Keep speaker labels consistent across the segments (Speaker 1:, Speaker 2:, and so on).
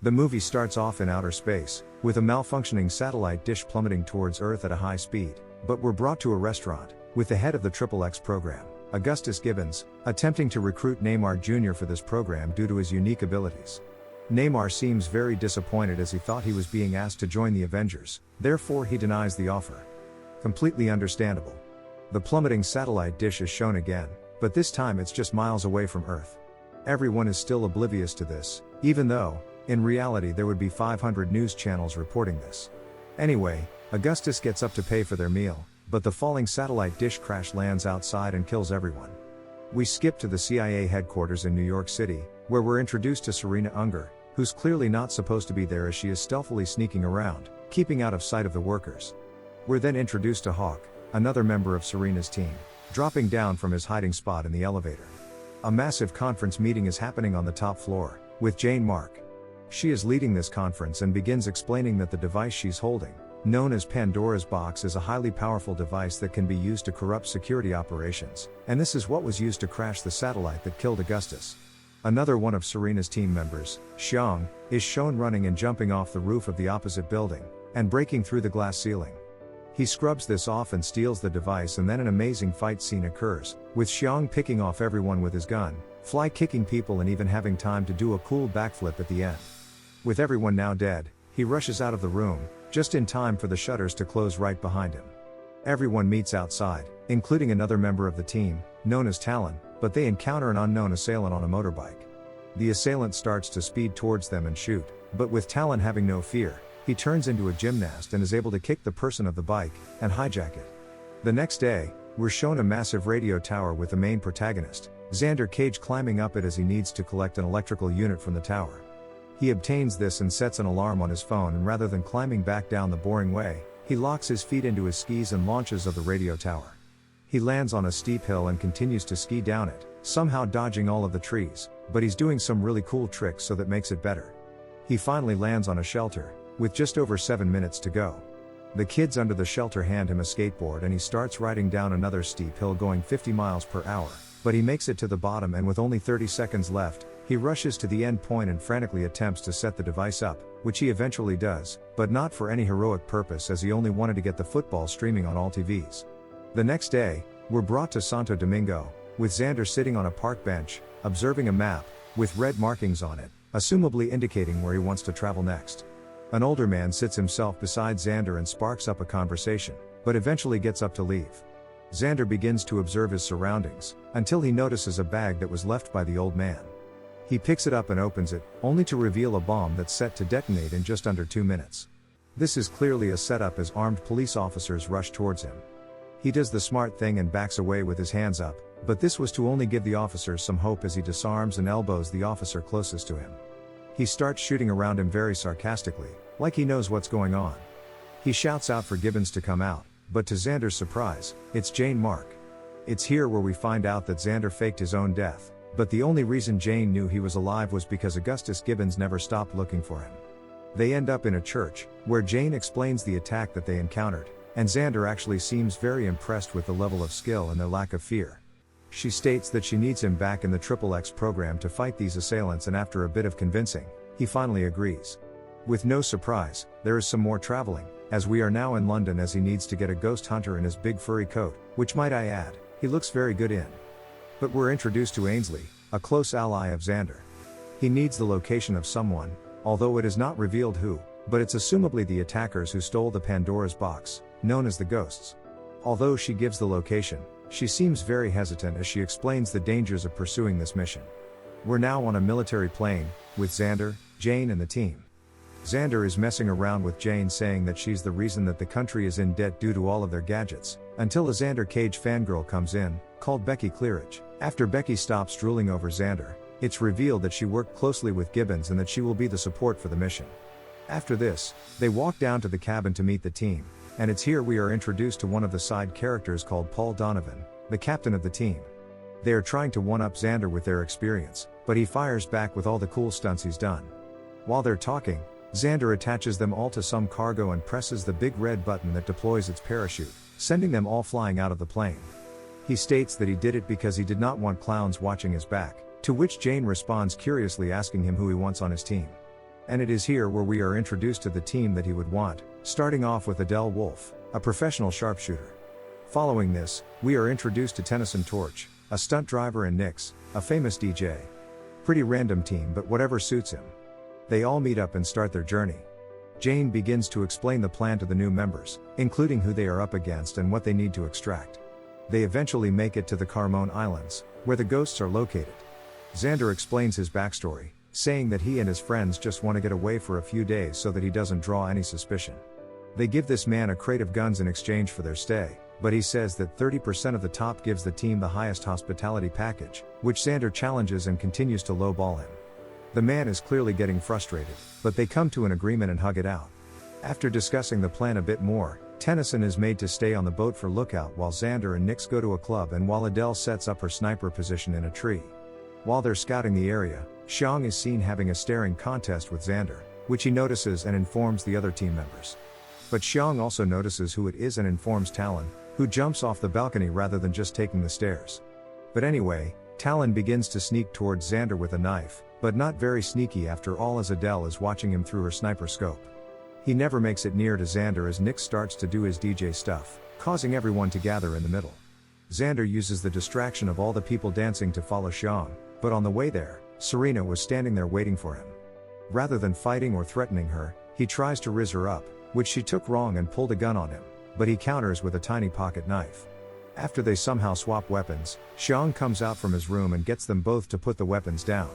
Speaker 1: The movie starts off in outer space, with a malfunctioning satellite dish plummeting towards Earth at a high speed, but we're brought to a restaurant, with the head of the XXX program, Augustus Gibbons, attempting to recruit Neymar Jr. for this program due to his unique abilities. Neymar seems very disappointed as he thought he was being asked to join the Avengers, therefore he denies the offer. Completely understandable. The plummeting satellite dish is shown again, but this time it's just miles away from Earth. Everyone is still oblivious to this, even though, in reality there would be 500 news channels reporting this. Anyway, Augustus gets up to pay for their meal, but the falling satellite dish crash lands outside and kills everyone. We skip to the CIA headquarters in New York City, where we're introduced to Serena Unger, who's clearly not supposed to be there as she is stealthily sneaking around, keeping out of sight of the workers. We're then introduced to Hawk, another member of Serena's team, dropping down from his hiding spot in the elevator. A massive conference meeting is happening on the top floor, with Jane Mark. She is leading this conference and begins explaining that the device she's holding, known as Pandora's box, is a highly powerful device that can be used to corrupt security operations, and this is what was used to crash the satellite that killed Augustus. Another one of Serena's team members, Xiang, is shown running and jumping off the roof of the opposite building, and breaking through the glass ceiling. He scrubs this off and steals the device, and then an amazing fight scene occurs, with Xiang picking off everyone with his gun, fly kicking people and even having time to do a cool backflip at the end. With everyone now dead, he rushes out of the room, just in time for the shutters to close right behind him. Everyone meets outside, including another member of the team, known as Talon, but they encounter an unknown assailant on a motorbike. The assailant starts to speed towards them and shoot, but with Talon having no fear, he turns into a gymnast and is able to kick the person of the bike, and hijack it. The next day, we're shown a massive radio tower with the main protagonist, Xander Cage, climbing up it as he needs to collect an electrical unit from the tower. He obtains this and sets an alarm on his phone, and rather than climbing back down the boring way, he locks his feet into his skis and launches of the radio tower. He lands on a steep hill and continues to ski down it, somehow dodging all of the trees, but he's doing some really cool tricks so that makes it better. He finally lands on a shelter, with just over 7 minutes to go. The kids under the shelter hand him a skateboard and he starts riding down another steep hill going 50 miles per hour, but he makes it to the bottom, and with only 30 seconds left, he rushes to the end point and frantically attempts to set the device up, which he eventually does, but not for any heroic purpose, as he only wanted to get the football streaming on all TVs. The next day, we're brought to Santo Domingo, with Xander sitting on a park bench, observing a map, with red markings on it, assumably indicating where he wants to travel next. An older man sits himself beside Xander and sparks up a conversation, but eventually gets up to leave. Xander begins to observe his surroundings, until he notices a bag that was left by the old man. He picks it up and opens it, only to reveal a bomb that's set to detonate in just under 2 minutes. This is clearly a setup as armed police officers rush towards him. He does the smart thing and backs away with his hands up, but this was to only give the officers some hope as he disarms and elbows the officer closest to him. He starts shooting around him very sarcastically, like he knows what's going on. He shouts out for Gibbons to come out, but to Xander's surprise, it's Jane Mark. It's here where we find out that Xander faked his own death, but the only reason Jane knew he was alive was because Augustus Gibbons never stopped looking for him. They end up in a church, where Jane explains the attack that they encountered, and Xander actually seems very impressed with the level of skill and their lack of fear. She states that she needs him back in the XXX program to fight these assailants, and after a bit of convincing, he finally agrees. With no surprise, there is some more traveling, as we are now in London, as he needs to get a ghost hunter in his big furry coat, which, might I add, he looks very good in. But we're introduced to Ainsley, a close ally of Xander. He needs the location of someone, although it is not revealed who, but it's assumably the attackers who stole the Pandora's box, known as the Ghosts. Although she gives the location, she seems very hesitant as she explains the dangers of pursuing this mission. We're now on a military plane, with Xander, Jane and the team. Xander is messing around with Jane, saying that she's the reason that the country is in debt due to all of their gadgets, until a Xander Cage fangirl comes in, called Becky Clearidge. After Becky stops drooling over Xander, it's revealed that she worked closely with Gibbons and that she will be the support for the mission. After this, they walk down to the cabin to meet the team, and it's here we are introduced to one of the side characters called Paul Donovan, the captain of the team. They are trying to one-up Xander with their experience, but he fires back with all the cool stunts he's done. While they're talking, Xander attaches them all to some cargo and presses the big red button that deploys its parachute, sending them all flying out of the plane. He states that he did it because he did not want clowns watching his back, to which Jane responds curiously, asking him who he wants on his team. And it is here where we are introduced to the team that he would want, starting off with Adele Wolf, a professional sharpshooter. Following this, we are introduced to Tennyson Torch, a stunt driver, and Nyx, a famous DJ. Pretty random team, but whatever suits him. They all meet up and start their journey. Jane begins to explain the plan to the new members, including who they are up against and what they need to extract. They eventually make it to the Carmone Islands, where the ghosts are located. Xander explains his backstory, saying that he and his friends just want to get away for a few days so that he doesn't draw any suspicion. They give this man a crate of guns in exchange for their stay, but he says that 30% of the top gives the team the highest hospitality package, which Xander challenges and continues to lowball him. The man is clearly getting frustrated, but they come to an agreement and hug it out. After discussing the plan a bit more, Tennyson is made to stay on the boat for lookout while Xander and Nyx go to a club and while Adele sets up her sniper position in a tree. While they're scouting the area, Xiang is seen having a staring contest with Xander, which he notices and informs the other team members. But Xiang also notices who it is and informs Talon, who jumps off the balcony rather than just taking the stairs. But anyway, Talon begins to sneak towards Xander with a knife, but not very sneaky after all, as Adele is watching him through her sniper scope. He never makes it near to Xander as Nyx starts to do his DJ stuff, causing everyone to gather in the middle. Xander uses the distraction of all the people dancing to follow Xiang, but on the way there, Serena was standing there waiting for him. Rather than fighting or threatening her, he tries to riz her up, which she took wrong and pulled a gun on him, but he counters with a tiny pocket knife. After they somehow swap weapons, Xiang comes out from his room and gets them both to put the weapons down.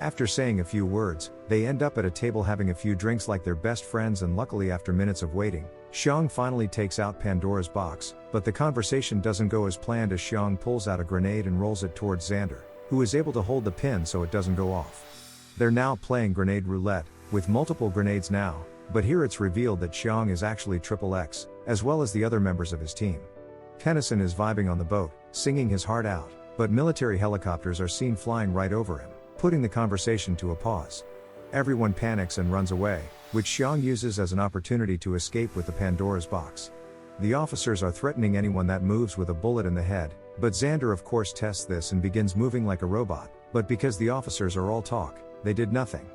Speaker 1: After saying a few words, they end up at a table having a few drinks like they're best friends, and luckily after minutes of waiting, Xiang finally takes out Pandora's box, but the conversation doesn't go as planned as Xiang pulls out a grenade and rolls it towards Xander, who is able to hold the pin so it doesn't go off. They're now playing grenade roulette, with multiple grenades now, but here it's revealed that Xiang is actually XXX, as well as the other members of his team. Tennyson is vibing on the boat, singing his heart out, but military helicopters are seen flying right over him, putting the conversation to a pause. Everyone panics and runs away, which Xiang uses as an opportunity to escape with the Pandora's box. The officers are threatening anyone that moves with a bullet in the head, but Xander of course tests this and begins moving like a robot, but because the officers are all talk, they did nothing.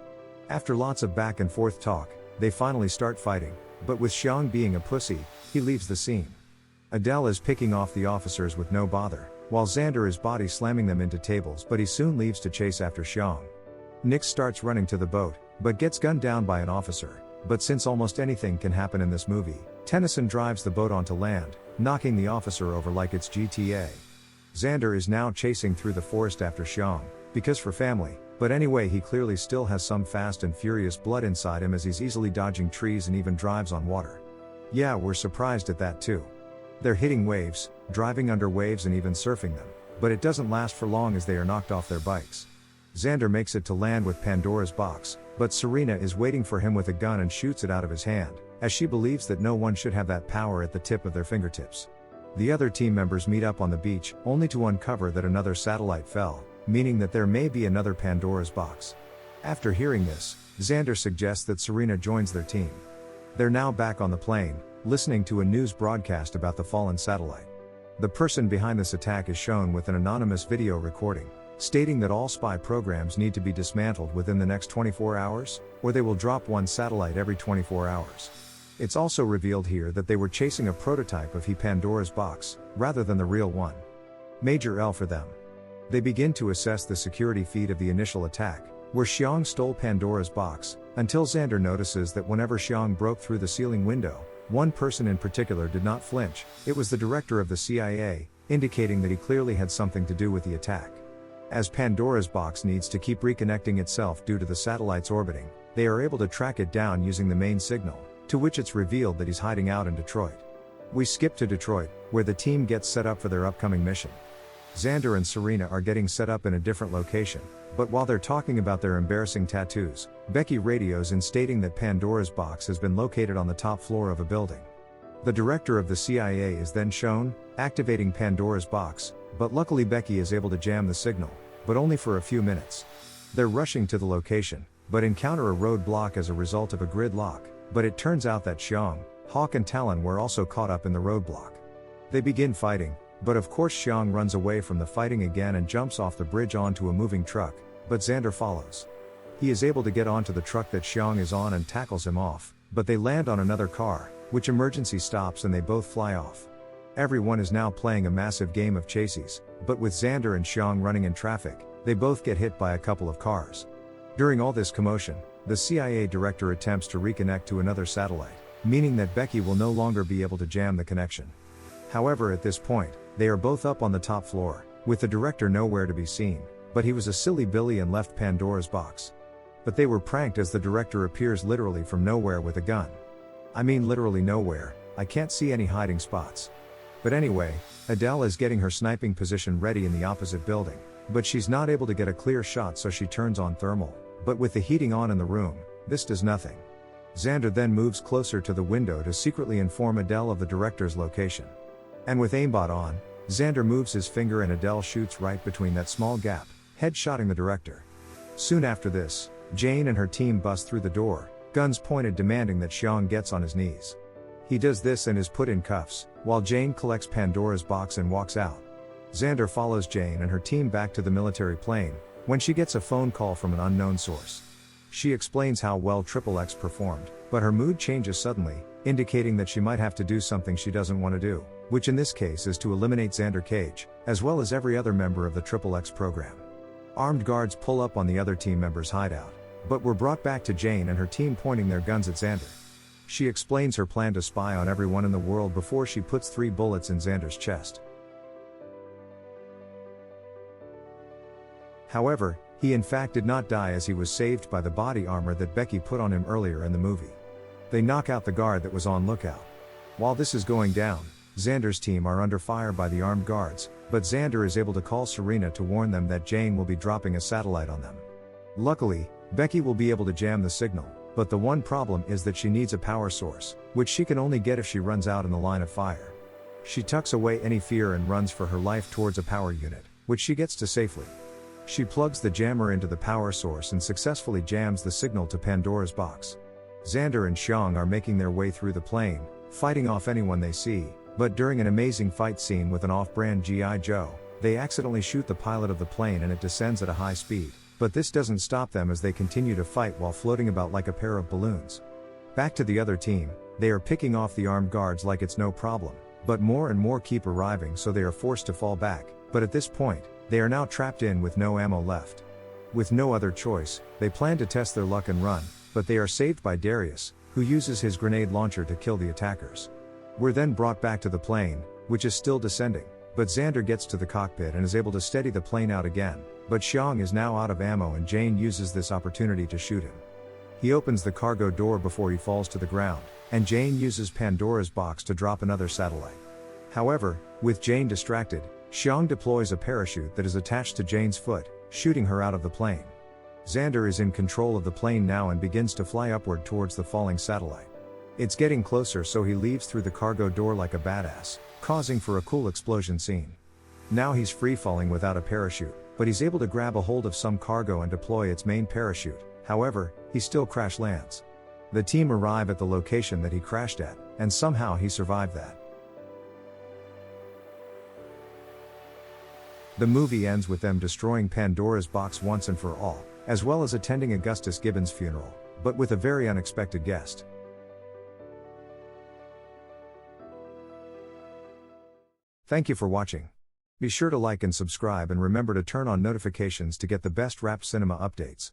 Speaker 1: After lots of back and forth talk, they finally start fighting, but with Xiang being a pussy, he leaves the scene. Adele is picking off the officers with no bother, while Xander is body slamming them into tables, but he soon leaves to chase after Xiang. Nyx starts running to the boat, but gets gunned down by an officer, but since almost anything can happen in this movie, Tennyson drives the boat onto land, knocking the officer over like it's GTA. Xander is now chasing through the forest after Xiang, because for family, but anyway he clearly still has some fast and furious blood inside him as he's easily dodging trees and even drives on water. Yeah, we're surprised at that too. They're hitting waves, driving under waves and even surfing them, but it doesn't last for long as they are knocked off their bikes. Xander makes it to land with Pandora's box, but Serena is waiting for him with a gun and shoots it out of his hand, as she believes that no one should have that power at the tip of their fingertips. The other team members meet up on the beach, only to uncover that another satellite fell, meaning that there may be another Pandora's box. After hearing this, Xander suggests that Serena joins their team. They're now back on the plane, listening to a news broadcast about the fallen satellite. The person behind this attack is shown with an anonymous video recording, stating that all spy programs need to be dismantled within the next 24 hours, or they will drop one satellite every 24 hours. It's also revealed here that they were chasing a prototype of Pandora's box, rather than the real one. Major L for them. They begin to assess the security feed of the initial attack, where Xiang stole Pandora's box, until Xander notices that whenever Xiang broke through the ceiling window, one person in particular did not flinch. It was the director of the CIA, indicating that he clearly had something to do with the attack. As Pandora's box needs to keep reconnecting itself due to the satellite's orbiting, they are able to track it down using the main signal, to which it's revealed that he's hiding out in Detroit. We skip to Detroit, where the team gets set up for their upcoming mission. Xander and Serena are getting set up in a different location, but while they're talking about their embarrassing tattoos, Becky radios in stating that Pandora's box has been located on the top floor of a building. The director of the CIA is then shown, activating Pandora's box, but luckily Becky is able to jam the signal, but only for a few minutes. They're rushing to the location, but encounter a roadblock as a result of a grid lock, but it turns out that Xiang, Hawk and Talon were also caught up in the roadblock. They begin fighting, but of course Xiang runs away from the fighting again and jumps off the bridge onto a moving truck, but Xander follows. He is able to get onto the truck that Xiang is on and tackles him off, but they land on another car, which emergency stops and they both fly off. Everyone is now playing a massive game of chases, but with Xander and Xiang running in traffic, they both get hit by a couple of cars. During all this commotion, the CIA director attempts to reconnect to another satellite, meaning that Becky will no longer be able to jam the connection. However, at this point, they are both up on the top floor, with the director nowhere to be seen, but he was a silly Billy and left Pandora's box. But they were pranked as the director appears literally from nowhere with a gun. I mean literally nowhere, I can't see any hiding spots. But anyway, Adele is getting her sniping position ready in the opposite building, but she's not able to get a clear shot, so she turns on thermal, but with the heating on in the room, this does nothing. Xander then moves closer to the window to secretly inform Adele of the director's location. And with aimbot on, Xander moves his finger and Adele shoots right between that small gap, headshotting the director. Soon after this, Jane and her team bust through the door, guns pointed, demanding that Xiang gets on his knees. He does this and is put in cuffs, while Jane collects Pandora's box and walks out. Xander follows Jane and her team back to the military plane, when she gets a phone call from an unknown source. She explains how well XXX performed, but her mood changes suddenly, indicating that she might have to do something she doesn't want to do, which in this case is to eliminate Xander Cage, as well as every other member of the XXX program. Armed guards pull up on the other team members' hideout, but we're brought back to Jane and her team pointing their guns at Xander. She explains her plan to spy on everyone in the world before she puts 3 bullets in Xander's chest. However, he in fact did not die, as he was saved by the body armor that Becky put on him earlier in the movie. They knock out the guard that was on lookout. While this is going down, Xander's team are under fire by the armed guards, but Xander is able to call Serena to warn them that Jane will be dropping a satellite on them. Luckily, Becky will be able to jam the signal, but the one problem is that she needs a power source, which she can only get if she runs out in the line of fire. She tucks away any fear and runs for her life towards a power unit, which she gets to safely. She plugs the jammer into the power source and successfully jams the signal to Pandora's box. Xander and Xiang are making their way through the plane, fighting off anyone they see, but during an amazing fight scene with an off-brand G.I. Joe, they accidentally shoot the pilot of the plane and it descends at a high speed. But this doesn't stop them as they continue to fight while floating about like a pair of balloons. Back to the other team, they are picking off the armed guards like it's no problem, but more and more keep arriving, so they are forced to fall back, but at this point, they are now trapped in with no ammo left. With no other choice, they plan to test their luck and run, but they are saved by Darius, who uses his grenade launcher to kill the attackers. We're then brought back to the plane, which is still descending, but Xander gets to the cockpit and is able to steady the plane out again, but Xiang is now out of ammo and Jane uses this opportunity to shoot him. He opens the cargo door before he falls to the ground, and Jane uses Pandora's box to drop another satellite. However, with Jane distracted, Xiang deploys a parachute that is attached to Jane's foot, shooting her out of the plane. Xander is in control of the plane now and begins to fly upward towards the falling satellite. It's getting closer, so he leaves through the cargo door like a badass, causing for a cool explosion scene. Now he's free falling without a parachute, but he's able to grab a hold of some cargo and deploy its main parachute. However, he still crash lands. The team arrive at the location that he crashed at, and somehow he survived that. The movie ends with them destroying Pandora's box once and for all, as well as attending Augustus Gibbon's funeral, but with a very unexpected guest. Thank you for watching. Be sure to like and subscribe, and remember to turn on notifications to get the best rap cinema updates.